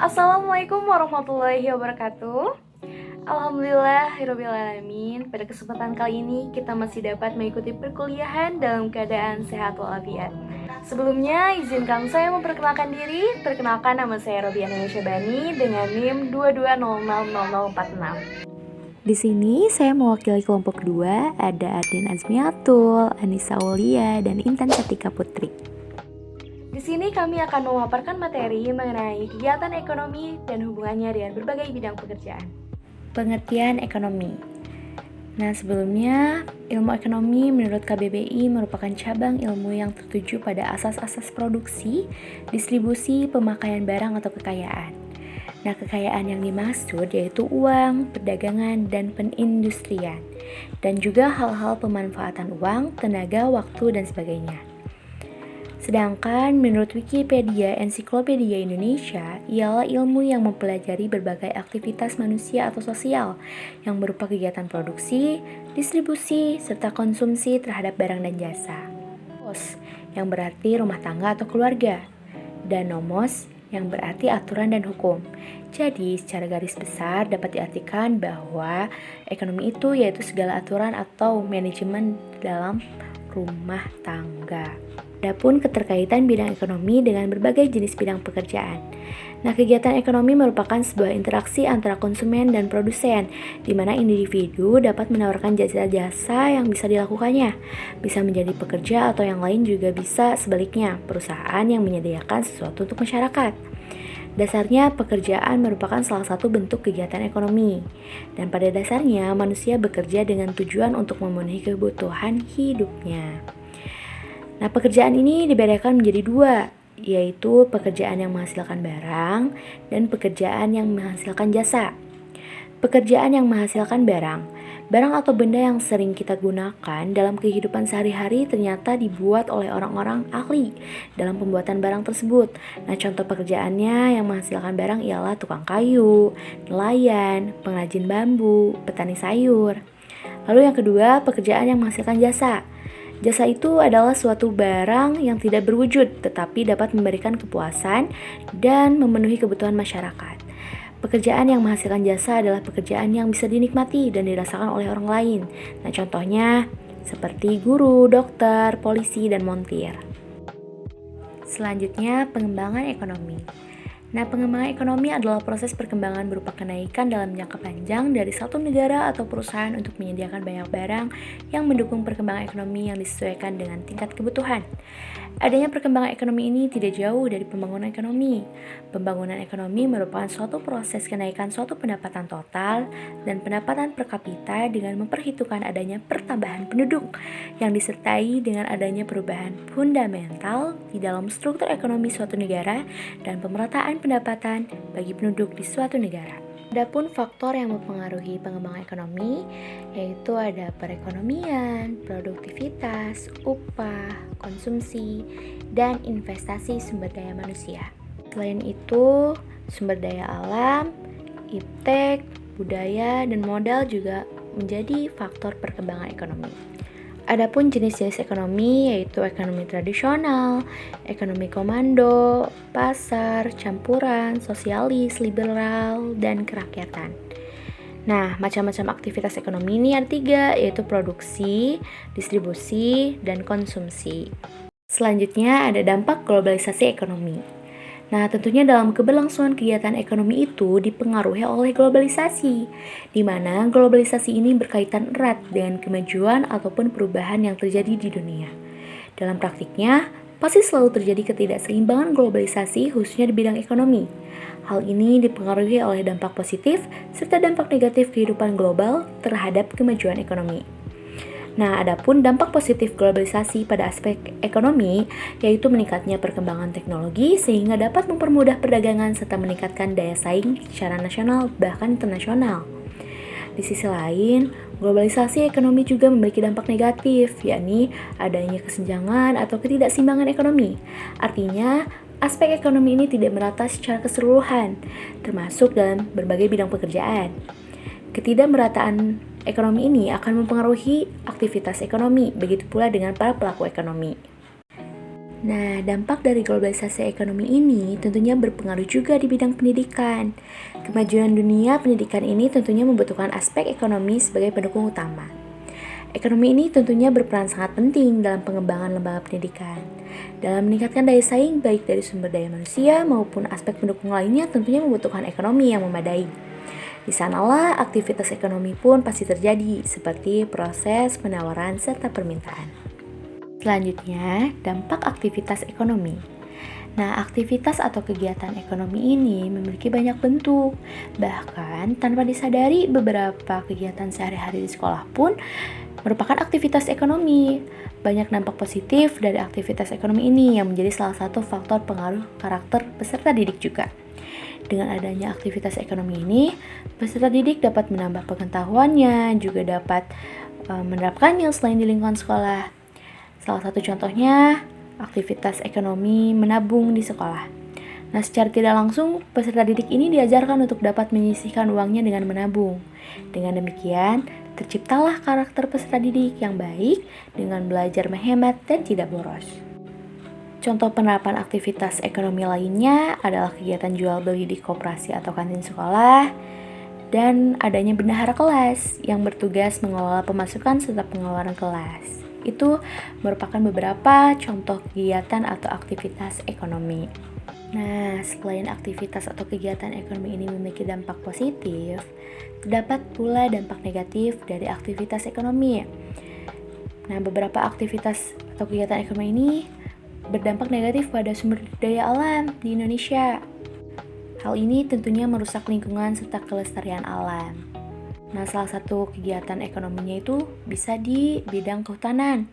Assalamualaikum warahmatullahi wabarakatuh. Alhamdulillahirrahmanirrahim. Pada kesempatan kali ini kita masih dapat mengikuti perkuliahan dalam keadaan sehat walafiat. Sebelumnya izinkan saya memperkenalkan diri. Perkenalkan, nama saya Robiana Syabani dengan NIM 22000046. Di sini saya mewakili kelompok 2, ada Ardin Azmiatul, Anissa Aulia, dan Intan Satika Putri. Di sini kami akan memaparkan materi mengenai kegiatan ekonomi dan hubungannya dengan berbagai bidang pekerjaan. Pengertian ekonomi. Nah, sebelumnya, ilmu ekonomi menurut KBBI merupakan cabang ilmu yang tertuju pada asas-asas produksi, distribusi, pemakaian barang atau kekayaan. Nah, kekayaan yang dimaksud yaitu uang, perdagangan, dan penindustrian, dan juga hal-hal pemanfaatan uang, tenaga, waktu, dan sebagainya. Sedangkan menurut Wikipedia Ensiklopedia Indonesia, ialah ilmu yang mempelajari berbagai aktivitas manusia atau sosial yang berupa kegiatan produksi, distribusi, serta konsumsi terhadap barang dan jasa. Pos, yang berarti rumah tangga atau keluarga, dan nomos, yang berarti aturan dan hukum. Jadi, secara garis besar dapat diartikan bahwa ekonomi itu yaitu segala aturan atau manajemen dalam rumah tangga. Adapun keterkaitan bidang ekonomi dengan berbagai jenis bidang pekerjaan. Nah, kegiatan ekonomi merupakan sebuah interaksi antara konsumen dan produsen, di mana individu dapat menawarkan jasa-jasa yang bisa dilakukannya. Bisa menjadi pekerja atau yang lain juga bisa sebaliknya, perusahaan yang menyediakan sesuatu untuk masyarakat. Dasarnya, pekerjaan merupakan salah satu bentuk kegiatan ekonomi. Dan pada dasarnya, manusia bekerja dengan tujuan untuk memenuhi kebutuhan hidupnya. Nah, pekerjaan ini dibedakan menjadi dua, yaitu pekerjaan yang menghasilkan barang dan pekerjaan yang menghasilkan jasa. Pekerjaan yang menghasilkan barang atau benda yang sering kita gunakan dalam kehidupan sehari-hari ternyata dibuat oleh orang-orang ahli dalam pembuatan barang tersebut. Nah, contoh pekerjaannya yang menghasilkan barang ialah tukang kayu, nelayan, pengrajin bambu, petani sayur. Lalu yang kedua, pekerjaan yang menghasilkan jasa. Jasa itu adalah suatu barang yang tidak berwujud tetapi dapat memberikan kepuasan dan memenuhi kebutuhan masyarakat. Pekerjaan yang menghasilkan jasa adalah pekerjaan yang bisa dinikmati dan dirasakan oleh orang lain. Nah, contohnya seperti guru, dokter, polisi, dan montir. Selanjutnya, pengembangan ekonomi. Nah, pengembangan ekonomi adalah proses perkembangan berupa kenaikan dalam jangka panjang dari satu negara atau perusahaan untuk menyediakan banyak barang yang mendukung perkembangan ekonomi yang disesuaikan dengan tingkat kebutuhan. Adanya perkembangan ekonomi ini tidak jauh dari pembangunan ekonomi. Pembangunan ekonomi merupakan suatu proses kenaikan suatu pendapatan total dan pendapatan per kapita dengan memperhitungkan adanya pertambahan penduduk yang disertai dengan adanya perubahan fundamental di dalam struktur ekonomi suatu negara dan pemerataan pendapatan bagi penduduk di suatu negara. Adapun faktor yang mempengaruhi pengembangan ekonomi yaitu ada perekonomian, produktivitas, upah, konsumsi, dan investasi sumber daya manusia. Selain itu, sumber daya alam, iptek, budaya, dan modal juga menjadi faktor perkembangan ekonomi. Adapun jenis-jenis ekonomi yaitu ekonomi tradisional, ekonomi komando, pasar, campuran, sosialis, liberal, dan kerakyatan. Nah, macam-macam aktivitas ekonomi ini ada 3, yaitu produksi, distribusi, dan konsumsi. Selanjutnya ada dampak globalisasi ekonomi. Nah, tentunya dalam keberlangsungan kegiatan ekonomi itu dipengaruhi oleh globalisasi, di mana globalisasi ini berkaitan erat dengan kemajuan ataupun perubahan yang terjadi di dunia. Dalam praktiknya, pasti selalu terjadi ketidakseimbangan globalisasi khususnya di bidang ekonomi. Hal ini dipengaruhi oleh dampak positif serta dampak negatif kehidupan global terhadap kemajuan ekonomi. Nah, adapun dampak positif globalisasi pada aspek ekonomi yaitu meningkatnya perkembangan teknologi sehingga dapat mempermudah perdagangan serta meningkatkan daya saing secara nasional bahkan internasional. Di sisi lain, globalisasi ekonomi juga memiliki dampak negatif, yakni adanya kesenjangan atau ketidakseimbangan ekonomi. Artinya, aspek ekonomi ini tidak merata secara keseluruhan, termasuk dalam berbagai bidang pekerjaan. Ketidakmerataan ekonomi ini akan mempengaruhi aktivitas ekonomi, begitu pula dengan para pelaku ekonomi. Nah, dampak dari globalisasi ekonomi ini tentunya berpengaruh juga di bidang pendidikan. Kemajuan dunia pendidikan ini tentunya membutuhkan aspek ekonomi sebagai pendukung utama. Ekonomi ini tentunya berperan sangat penting dalam pengembangan lembaga pendidikan. Dalam meningkatkan daya saing baik dari sumber daya manusia maupun aspek pendukung lainnya tentunya membutuhkan ekonomi yang memadai. Di sanalah aktivitas ekonomi pun pasti terjadi, seperti proses penawaran serta permintaan. Selanjutnya, dampak aktivitas ekonomi. Nah, aktivitas atau kegiatan ekonomi ini memiliki banyak bentuk. Bahkan, tanpa disadari, beberapa kegiatan sehari-hari di sekolah pun merupakan aktivitas ekonomi. Banyak dampak positif dari aktivitas ekonomi ini yang menjadi salah satu faktor pengaruh karakter peserta didik juga. Dengan adanya aktivitas ekonomi ini, peserta didik dapat menambah pengetahuannya, juga dapat menerapkannya selain di lingkungan sekolah. Salah satu contohnya, aktivitas ekonomi menabung di sekolah. Nah, secara tidak langsung, peserta didik ini diajarkan untuk dapat menyisihkan uangnya dengan menabung. Dengan demikian, terciptalah karakter peserta didik yang baik dengan belajar menghemat dan tidak boros. Contoh penerapan aktivitas ekonomi lainnya adalah kegiatan jual beli di koperasi atau kantin sekolah, dan adanya bendahara kelas yang bertugas mengelola pemasukan serta pengeluaran kelas. Itu merupakan beberapa contoh kegiatan atau aktivitas ekonomi. Nah, selain aktivitas atau kegiatan ekonomi ini memiliki dampak positif, terdapat pula dampak negatif dari aktivitas ekonomi. Nah, beberapa aktivitas atau kegiatan ekonomi ini berdampak negatif pada sumber daya alam di Indonesia. Hal ini tentunya merusak lingkungan serta kelestarian alam. Nah, salah satu kegiatan ekonominya itu bisa di bidang kehutanan.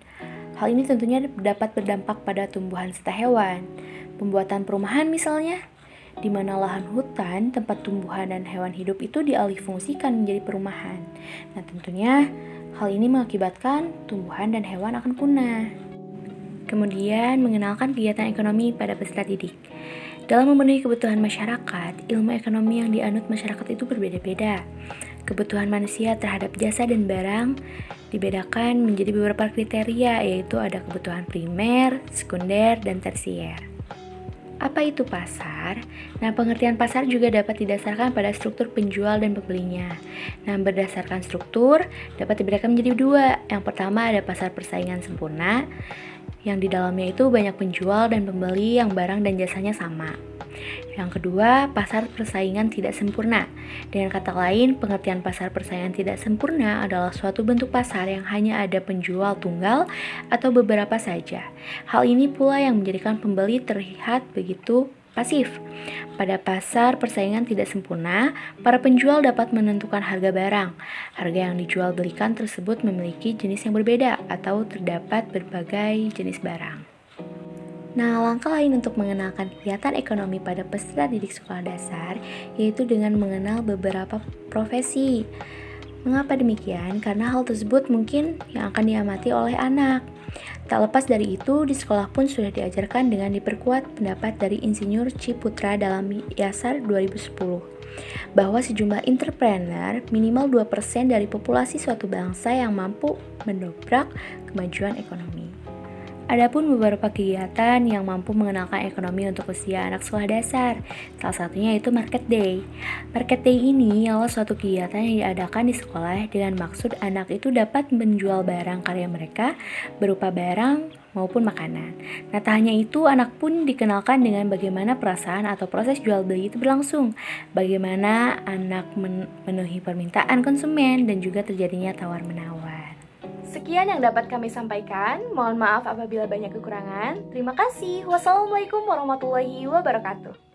Hal ini tentunya dapat berdampak pada tumbuhan serta hewan. Pembuatan perumahan misalnya, di mana lahan hutan, tempat tumbuhan dan hewan hidup itu dialihfungsikan menjadi perumahan. Nah, tentunya hal ini mengakibatkan tumbuhan dan hewan akan punah. Kemudian, mengenalkan kegiatan ekonomi pada peserta didik. Dalam memenuhi kebutuhan masyarakat, ilmu ekonomi yang dianut masyarakat itu berbeda-beda. Kebutuhan manusia terhadap jasa dan barang dibedakan menjadi beberapa kriteria, yaitu ada kebutuhan primer, sekunder, dan tersier. Apa itu pasar? Nah, pengertian pasar juga dapat didasarkan pada struktur penjual dan pembelinya. Nah, berdasarkan struktur dapat dibedakan menjadi dua. Yang pertama ada pasar persaingan sempurna, yang di dalamnya itu banyak penjual dan pembeli yang barang dan jasanya sama. Yang kedua, pasar persaingan tidak sempurna. Dengan kata lain, pengertian pasar persaingan tidak sempurna adalah suatu bentuk pasar yang hanya ada penjual tunggal atau beberapa saja. Hal ini pula yang menjadikan pembeli terlihat begitu pasif. Pada pasar persaingan tidak sempurna, para penjual dapat menentukan harga barang. Harga yang dijual belikan tersebut memiliki jenis yang berbeda atau terdapat berbagai jenis barang. Nah, langkah lain untuk mengenalkan kegiatan ekonomi pada peserta didik sekolah dasar yaitu dengan mengenal beberapa profesi. Mengapa demikian? Karena hal tersebut mungkin yang akan diamati oleh anak. Tak lepas dari itu, di sekolah pun sudah diajarkan dengan diperkuat pendapat dari Insinyur Ciputra dalam Yasar 2010 bahwa sejumlah entrepreneur minimal 2% dari populasi suatu bangsa yang mampu mendobrak kemajuan ekonomi. Adapun beberapa kegiatan yang mampu mengenalkan ekonomi untuk usia anak sekolah dasar, salah satunya yaitu Market Day. Market Day ini adalah suatu kegiatan yang diadakan di sekolah dengan maksud anak itu dapat menjual barang karya mereka berupa barang maupun makanan. Nah, tak hanya itu, anak pun dikenalkan dengan bagaimana perasaan atau proses jual beli itu berlangsung, bagaimana anak memenuhi permintaan konsumen dan juga terjadinya tawar-menawar. Sekian yang dapat kami sampaikan. Mohon maaf apabila banyak kekurangan. Terima kasih. Wassalamualaikum warahmatullahi wabarakatuh.